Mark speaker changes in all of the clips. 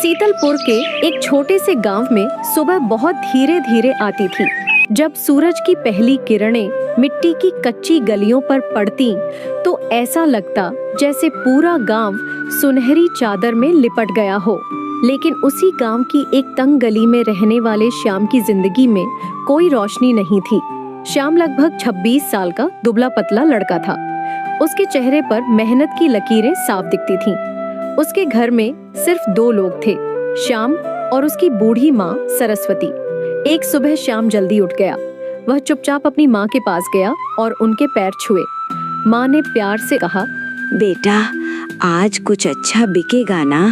Speaker 1: सीतलपुर के एक छोटे से गांव में सुबह बहुत धीरे धीरे आती थी। जब सूरज की पहली किरणें मिट्टी की कच्ची गलियों पर पड़ती तो ऐसा लगता जैसे पूरा गांव सुनहरी चादर में लिपट गया हो। लेकिन उसी गांव की एक तंग गली में रहने वाले श्याम की जिंदगी में कोई रोशनी नहीं थी। श्याम लगभग 26 साल का दुबला पतला लड़का था। उसके चेहरे पर मेहनत की लकीरें साफ दिखती थीं। उसके घर में सिर्फ 2 लोग थे, श्याम और उसकी बूढ़ी माँ सरस्वती। एक सुबह श्याम जल्दी उठ गया। वह चुपचाप अपनी माँ के पास गया और उनके पैर छुए। माँ ने प्यार से कहा,
Speaker 2: बेटा, आज कुछ अच्छा बिकेगा ना?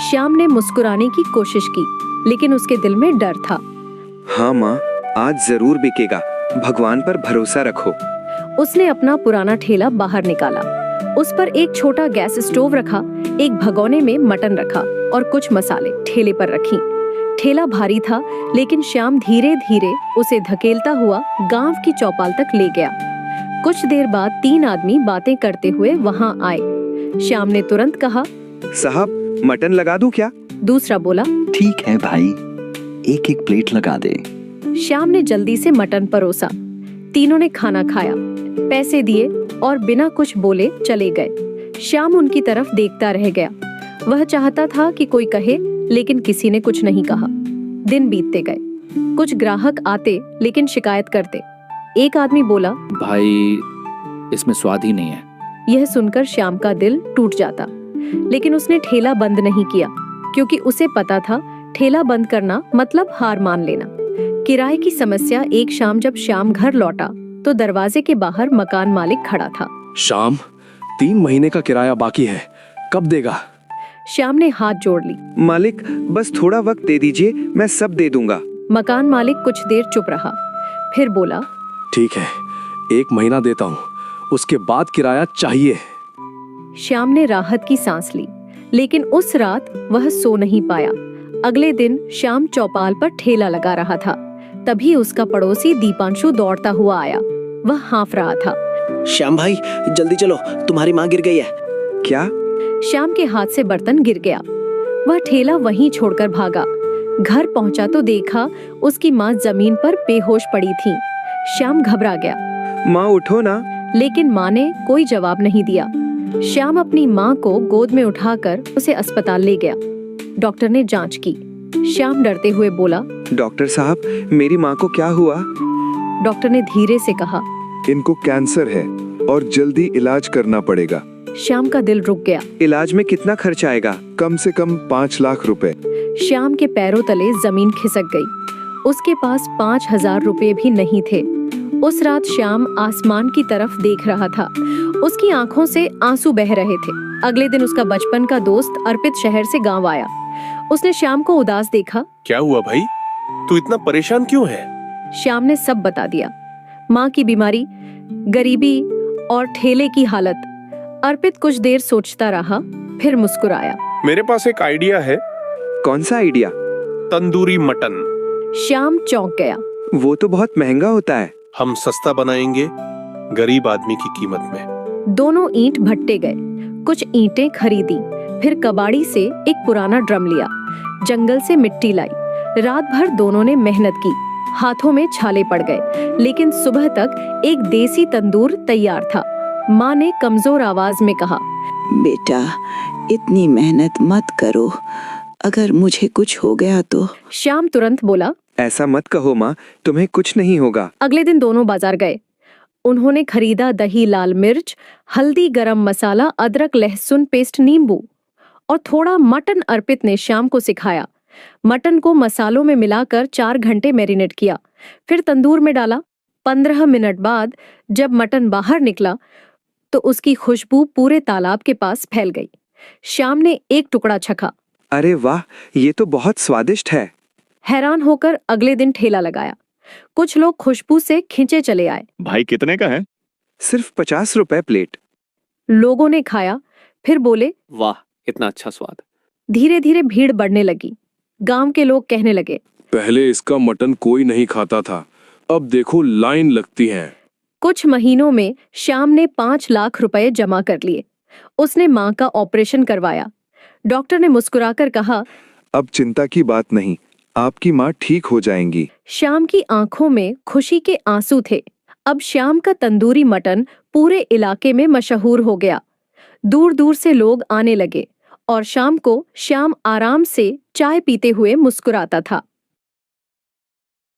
Speaker 1: श्याम ने मुस्कुराने की कोशिश की, लेकिन उसके दिल में डर था।
Speaker 3: हाँ माँ, आज जरूर बिकेगा, भगवान पर भरोसा रखो।
Speaker 1: उसने अपना पुराना ठेला बाहर निकाला। उस पर एक छोटा गैस स्टोव रखा, एक भगोने में मटन रखा और कुछ मसाले ठेले पर रखी। ठेला भारी था, लेकिन श्याम धीरे धीरे उसे धकेलता हुआ गांव की चौपाल तक ले गया। कुछ देर बाद 3 आदमी बातें करते हुए वहां आए। श्याम ने तुरंत कहा,
Speaker 3: साहब, मटन लगा दूं क्या?
Speaker 1: दूसरा बोला,
Speaker 4: ठीक है भाई, एक एक प्लेट लगा दे।
Speaker 1: श्याम ने जल्दी से मटन परोसा। तीनों ने खाना खाया, पैसे दिए और बिना कुछ बोले चले गए। श्याम उनकी तरफ देखता रह गया। वह चाहता था कि कोई कहे, लेकिन किसी ने कुछ नहीं कहा। दिन बीतते गए। कुछ ग्राहक आते लेकिन शिकायत करते। एक आदमी बोला,
Speaker 5: भाई, इसमें स्वाद ही नहीं है।
Speaker 1: यह सुनकर श्याम का दिल टूट जाता, लेकिन उसने ठेला बंद नहीं किया, क्योंकि उसे पता था ठेला बंद करना मतलब हार मान लेना। किराए की समस्या। एक शाम जब श्याम घर लौटा तो दरवाजे के बाहर मकान मालिक खड़ा था।
Speaker 6: श्याम, 3 महीने का किराया बाकी है, कब देगा?
Speaker 1: श्याम ने हाथ जोड़ ली।
Speaker 3: मालिक, बस थोड़ा वक्त दे दीजिए, मैं सब दे दूंगा।
Speaker 1: मकान मालिक कुछ देर चुप रहा, फिर बोला,
Speaker 6: ठीक है, 1 महीना देता हूँ, उसके बाद किराया चाहिए।
Speaker 1: श्याम ने राहत की सांस ली, लेकिन उस रात वह सो नहीं पाया। अगले दिन श्याम चौपाल पर ठेला लगा रहा था। तभी उसका पड़ोसी दीपांशु दौड़ता हुआ आया। वह हाँफ रहा था।
Speaker 7: श्याम भाई, जल्दी चलो, तुम्हारी माँ गिर गई है।
Speaker 3: क्या?
Speaker 1: श्याम के हाथ से बर्तन गिर गया। वह ठेला वहीं छोड़कर भागा। घर पहुंचा तो देखा उसकी माँ जमीन पर बेहोश पड़ी थी। श्याम घबरा गया।
Speaker 3: माँ, उठो ना।
Speaker 1: लेकिन माँ ने कोई जवाब नहीं दिया। श्याम अपनी माँ को गोद में उठाकर उसे अस्पताल ले गया। डॉक्टर ने जांच की। श्याम डरते हुए बोला,
Speaker 3: डॉक्टर साहब, मेरी माँ को क्या हुआ?
Speaker 1: डॉक्टर ने धीरे से कहा,
Speaker 8: इनको कैंसर है और जल्दी इलाज करना पड़ेगा।
Speaker 1: श्याम का दिल रुक गया।
Speaker 3: इलाज में कितना खर्च आएगा?
Speaker 8: कम से कम 5 लाख रुपए।
Speaker 1: श्याम के पैरों तले जमीन खिसक गई। उसके पास 5,000 रुपए भी नहीं थे। उस रात श्याम आसमान की तरफ देख रहा था। उसकी आंखों से आंसू बह रहे थे। अगले दिन उसका बचपन का दोस्त अर्पित शहर से गांव आया। उसने श्याम को उदास देखा।
Speaker 9: क्या हुआ भाई, तू इतना परेशान क्यों है?
Speaker 1: श्याम ने सब बता दिया, माँ की बीमारी, गरीबी और ठेले की हालत। अर्पित कुछ देर सोचता रहा, फिर मुस्कुराया।
Speaker 9: मेरे पास एक आइडिया है।
Speaker 3: कौन सा आइडिया?
Speaker 9: तंदूरी मटन।
Speaker 1: श्याम चौंक गया।
Speaker 3: वो तो बहुत महंगा होता है।
Speaker 9: हम सस्ता बनाएंगे, गरीब आदमी की कीमत में।
Speaker 1: दोनों ईंट भट्टे गए, कुछ ईंटें खरीदी, फिर कबाड़ी से एक पुराना ड्रम लिया, जंगल से मिट्टी लाई। रात भर दोनों ने मेहनत की। हाथों में छाले पड़ गए, लेकिन सुबह तक एक देसी तंदूर तैयार था। माँ ने कमजोर आवाज में कहा,
Speaker 2: बेटा, इतनी मेहनत मत करो, अगर मुझे कुछ हो गया तो।
Speaker 1: श्याम तुरंत बोला,
Speaker 3: ऐसा मत कहो माँ, तुम्हें कुछ नहीं होगा।
Speaker 1: अगले दिन दोनों बाजार गए। उन्होंने खरीदा दही, लाल मिर्च, हल्दी, गरम मसाला, अदरक, लहसुन पेस्ट, नींबू और थोड़ा मटन। अर्पित ने श्याम को सिखाया। मटन को मसालों में मिलाकर 4 घंटे मैरिनेट किया, फिर तंदूर में डाला। 15 मिनट बाद जब मटन बाहर निकला तो उसकी खुशबू पूरे तालाब के पास फैल गई। श्याम ने एक टुकड़ा चखा।
Speaker 3: अरे वाह, ये तो बहुत स्वादिष्ट है।
Speaker 1: हैरान होकर अगले दिन ठेला लगाया। कुछ लोग खुशबू से खिंचे चले आए।
Speaker 10: भाई, कितने का है?
Speaker 3: सिर्फ 50 रुपए प्लेट।
Speaker 1: लोगों ने खाया, फिर बोले,
Speaker 5: वाह, इतना अच्छा स्वाद।
Speaker 1: धीरे धीरे भीड़ बढ़ने लगी। गांव के लोग कहने लगे,
Speaker 6: पहले इसका मटन कोई नहीं खाता था, अब देखो लाइन लगती है।
Speaker 1: कुछ महीनों में श्याम ने 5 लाख रुपए जमा कर लिए। उसने माँ का ऑपरेशन करवाया। डॉक्टर ने मुस्कुराकर कहा,
Speaker 8: अब चिंता की बात नहीं, आपकी माँ ठीक हो जाएंगी।
Speaker 1: श्याम की आंखों में खुशी के आंसू थे। अब श्याम का तंदूरी मटन पूरे इलाके में मशहूर हो गया। दूर दूर से लोग आने लगे और शाम को श्याम आराम से चाय पीते हुए मुस्कुराता था।